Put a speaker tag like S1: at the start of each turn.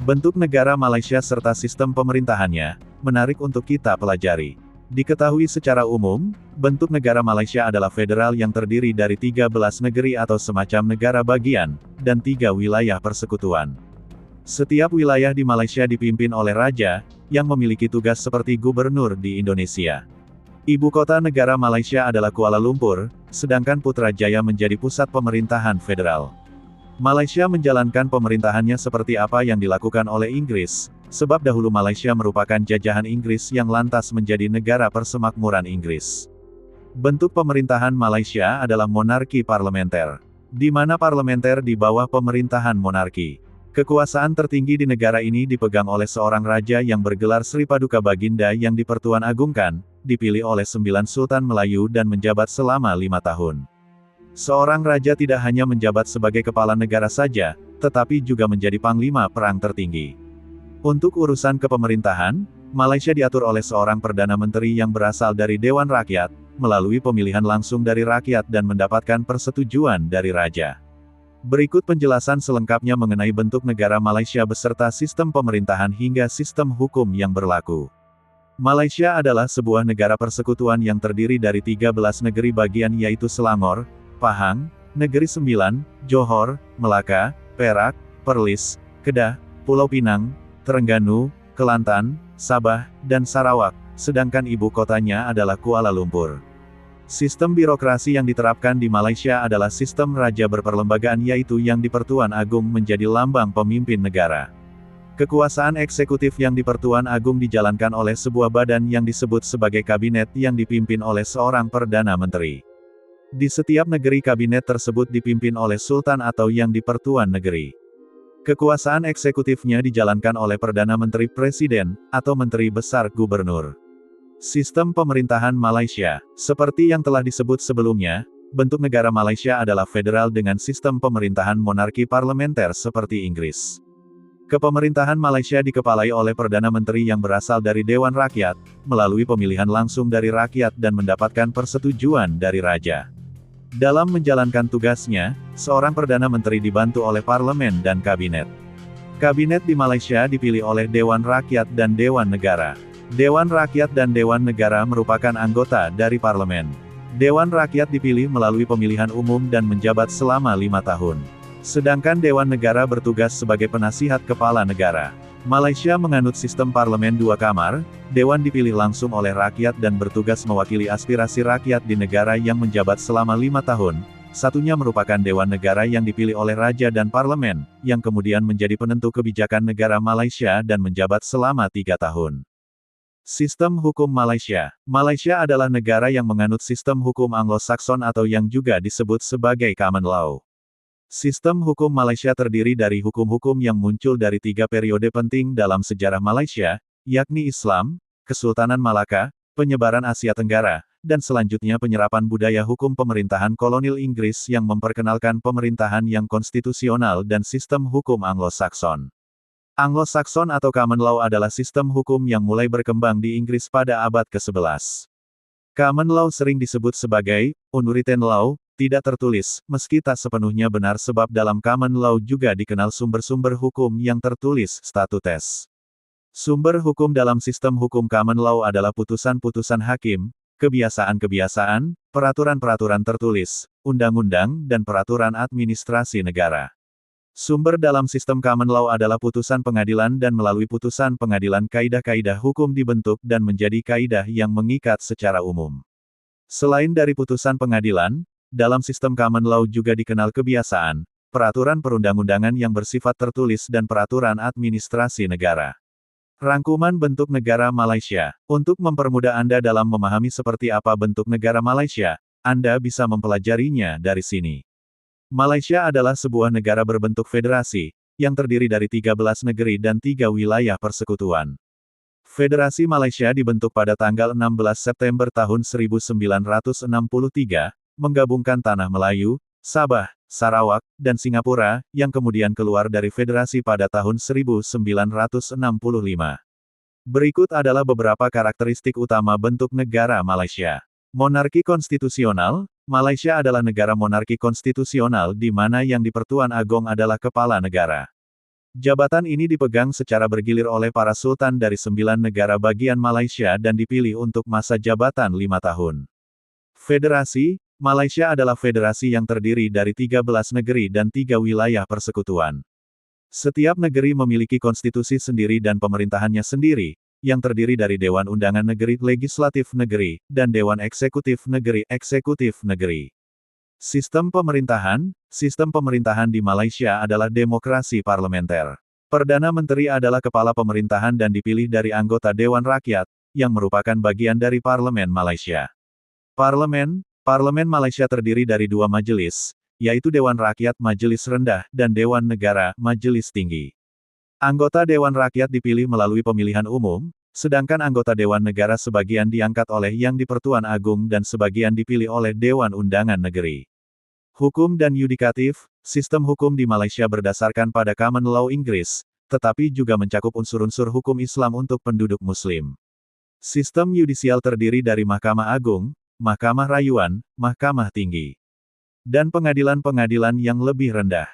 S1: Bentuk negara Malaysia serta sistem pemerintahannya, menarik untuk kita pelajari. Diketahui secara umum, bentuk negara Malaysia adalah federal yang terdiri dari 13 negeri atau semacam negara bagian, dan 3 wilayah persekutuan. Setiap wilayah di Malaysia dipimpin oleh raja, yang memiliki tugas seperti gubernur di Indonesia. Ibu kota negara Malaysia adalah Kuala Lumpur, sedangkan Putrajaya menjadi pusat pemerintahan federal. Malaysia menjalankan pemerintahannya seperti apa yang dilakukan oleh Inggris, sebab dahulu Malaysia merupakan jajahan Inggris yang lantas menjadi negara persemakmuran Inggris. Bentuk pemerintahan Malaysia adalah monarki parlementer, di mana parlementer di bawah pemerintahan monarki. Kekuasaan tertinggi di negara ini dipegang oleh seorang raja yang bergelar Sri Paduka Baginda yang dipertuan agungkan, dipilih oleh 9 Sultan Melayu dan menjabat selama 5 tahun. Seorang raja tidak hanya menjabat sebagai kepala negara saja, tetapi juga menjadi panglima perang tertinggi. Untuk urusan kepemerintahan, Malaysia diatur oleh seorang Perdana Menteri yang berasal dari Dewan Rakyat, melalui pemilihan langsung dari rakyat dan mendapatkan persetujuan dari raja. Berikut penjelasan selengkapnya mengenai bentuk negara Malaysia beserta sistem pemerintahan hingga sistem hukum yang berlaku. Malaysia adalah sebuah negara persekutuan yang terdiri dari 13 negeri bagian yaitu Selangor, Pahang, Negeri Sembilan, Johor, Melaka, Perak, Perlis, Kedah, Pulau Pinang, Terengganu, Kelantan, Sabah, dan Sarawak, sedangkan ibu kotanya adalah Kuala Lumpur. Sistem birokrasi yang diterapkan di Malaysia adalah sistem raja berperlembagaan yaitu yang di-Pertuan Agung menjadi lambang pemimpin negara. Kekuasaan eksekutif yang di-Pertuan Agung dijalankan oleh sebuah badan yang disebut sebagai kabinet yang dipimpin oleh seorang Perdana Menteri. Di setiap negeri kabinet tersebut dipimpin oleh sultan atau yang di-Pertuan negeri. Kekuasaan eksekutifnya dijalankan oleh Perdana Menteri Presiden, atau Menteri Besar Gubernur. Sistem pemerintahan Malaysia, seperti yang telah disebut sebelumnya, bentuk negara Malaysia adalah federal dengan sistem pemerintahan monarki parlementer seperti Inggris. Kepemerintahan Malaysia dikepalai oleh Perdana Menteri yang berasal dari Dewan Rakyat, melalui pemilihan langsung dari rakyat dan mendapatkan persetujuan dari raja. Dalam menjalankan tugasnya, seorang Perdana Menteri dibantu oleh parlemen dan kabinet. Kabinet di Malaysia dipilih oleh Dewan Rakyat dan Dewan Negara. Dewan Rakyat dan Dewan Negara merupakan anggota dari parlemen. Dewan Rakyat dipilih melalui pemilihan umum dan menjabat selama 5 tahun. Sedangkan Dewan Negara bertugas sebagai penasihat kepala negara. Malaysia menganut sistem parlemen 2 kamar, Dewan dipilih langsung oleh rakyat dan bertugas mewakili aspirasi rakyat di negara yang menjabat selama 5 tahun, satunya merupakan Dewan Negara yang dipilih oleh Raja dan Parlemen, yang kemudian menjadi penentu kebijakan negara Malaysia dan menjabat selama 3 tahun. Sistem hukum Malaysia. Malaysia adalah negara yang menganut sistem hukum Anglo-Saxon atau yang juga disebut sebagai Common Law. Sistem hukum Malaysia terdiri dari hukum-hukum yang muncul dari 3 periode penting dalam sejarah Malaysia, yakni Islam, Kesultanan Malaka, penyebaran Asia Tenggara, dan selanjutnya penyerapan budaya hukum pemerintahan kolonial Inggris yang memperkenalkan pemerintahan yang konstitusional dan sistem hukum Anglo-Saxon. Anglo-Saxon atau Common Law adalah sistem hukum yang mulai berkembang di Inggris pada abad ke-11. Common Law sering disebut sebagai unwritten law, tidak tertulis, meski tak sepenuhnya benar sebab dalam Common Law juga dikenal sumber-sumber hukum yang tertulis, statutes. Sumber hukum dalam sistem hukum Common Law adalah putusan-putusan hakim, kebiasaan-kebiasaan, peraturan-peraturan tertulis, undang-undang, dan peraturan administrasi negara. Sumber dalam sistem Common Law adalah putusan pengadilan dan melalui putusan pengadilan kaidah-kaidah hukum dibentuk dan menjadi kaidah yang mengikat secara umum. Selain dari putusan pengadilan, dalam sistem Common Law juga dikenal kebiasaan, peraturan perundang-undangan yang bersifat tertulis dan peraturan administrasi negara. Rangkuman bentuk negara Malaysia. Untuk mempermudah Anda dalam memahami seperti apa bentuk negara Malaysia, Anda bisa mempelajarinya dari sini. Malaysia adalah sebuah negara berbentuk federasi, yang terdiri dari 13 negeri dan 3 wilayah persekutuan. Federasi Malaysia dibentuk pada tanggal 16 September tahun 1963, menggabungkan Tanah Melayu, Sabah, Sarawak, dan Singapura, yang kemudian keluar dari federasi pada tahun 1965. Berikut adalah beberapa karakteristik utama bentuk negara Malaysia. Monarki konstitusional. Malaysia adalah negara monarki konstitusional di mana yang di-Pertuan Agong adalah kepala negara. Jabatan ini dipegang secara bergilir oleh para sultan dari 9 negara bagian Malaysia dan dipilih untuk masa jabatan 5 tahun. Federasi, Malaysia adalah federasi yang terdiri dari 13 negeri dan 3 wilayah persekutuan. Setiap negeri memiliki konstitusi sendiri dan pemerintahannya sendiri, yang terdiri dari Dewan Undangan Negeri, Legislatif Negeri, dan Dewan Eksekutif Negeri, Eksekutif Negeri. Sistem pemerintahan di Malaysia adalah demokrasi parlementer. Perdana Menteri adalah kepala pemerintahan dan dipilih dari anggota Dewan Rakyat, yang merupakan bagian dari Parlemen Malaysia. Parlemen Malaysia terdiri dari 2 majelis, yaitu Dewan Rakyat Majelis Rendah dan Dewan Negara Majelis Tinggi. Anggota Dewan Rakyat dipilih melalui pemilihan umum, sedangkan anggota Dewan Negara sebagian diangkat oleh Yang di-Pertuan Agung dan sebagian dipilih oleh Dewan Undangan Negeri. Hukum dan yudikatif, sistem hukum di Malaysia berdasarkan pada Common Law Inggris, tetapi juga mencakup unsur-unsur hukum Islam untuk penduduk Muslim. Sistem yudisial terdiri dari Mahkamah Agung, Mahkamah Rayuan, Mahkamah Tinggi, dan pengadilan-pengadilan yang lebih rendah.